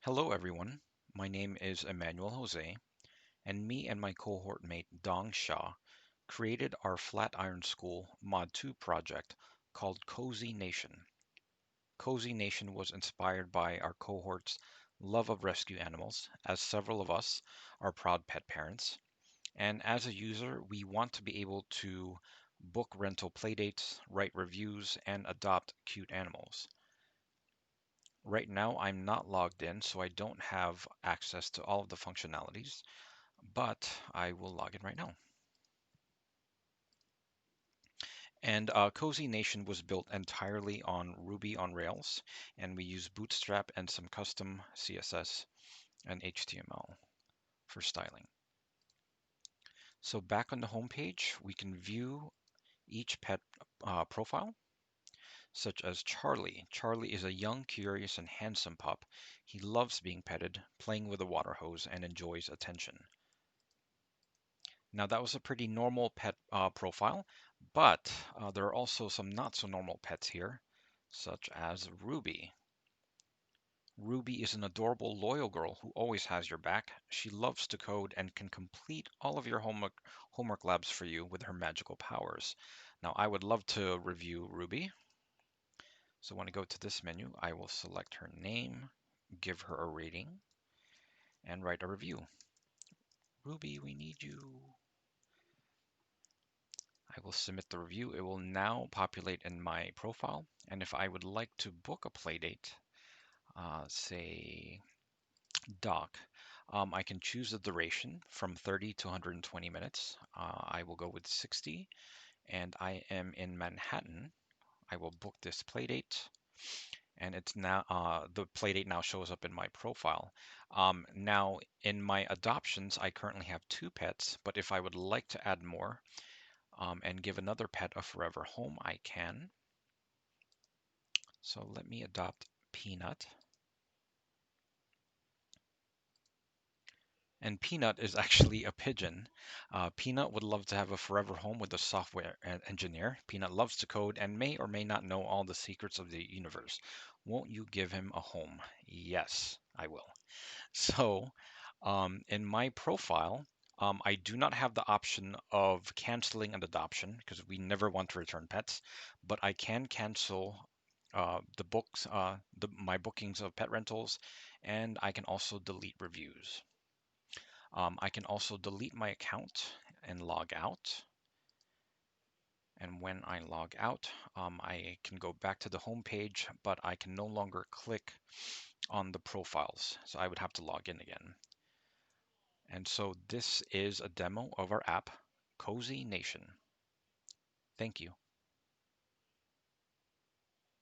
Hello everyone, my name is Emmanuel Jose, and me and my cohort mate Dong Shah created our Flatiron School Mod 2 project called Cozy Nation. Cozy Nation was inspired by our cohort's love of rescue animals, as several of us are proud pet parents, and as a user, we want to be able to book rental playdates, write reviews, and adopt cute animals. Right now, I'm not logged in, so I don't have access to all of the functionalities, but I will log in right now. And Cozy Nation was built entirely on Ruby on Rails, and we use Bootstrap and some custom CSS and HTML for styling. So back on the home page, we can view each pet profile, such as Charlie. Charlie is a young, curious, and handsome pup. He loves being petted, playing with a water hose, and enjoys attention. Now that was a pretty normal pet profile, but there are also some not so normal pets here, such as Ruby. Ruby is an adorable, loyal girl who always has your back. She loves to code and can complete all of your homework labs for you with her magical powers. Now I would love to review Ruby. So when I go to this menu, I will select her name, give her a rating, and write a review. Ruby, we need you. I will submit the review. It will now populate in my profile. And if I would like to book a playdate, say doc, I can choose the duration from 30 to 120 minutes. I will go with 60, and I am in Manhattan. I will book this playdate, and it's now the playdate now shows up in my profile. Now in my adoptions, I currently have 2 pets, but if I would like to add more, and give another pet a forever home, I can. So let me adopt Peanut. And Peanut is actually a pigeon. Peanut would love to have a forever home with a software engineer. Peanut loves to code and may or may not know all the secrets of the universe. Won't you give him a home? Yes, I will. So, in my profile, I do not have the option of canceling an adoption because we never want to return pets, but I can cancel my bookings of pet rentals, and I can also delete reviews. I can also delete my account and log out. And when I log out, I can go back to the home page, but I can no longer click on the profiles. So I would have to log in again. And so this is a demo of our app, Cozy Nation. Thank you.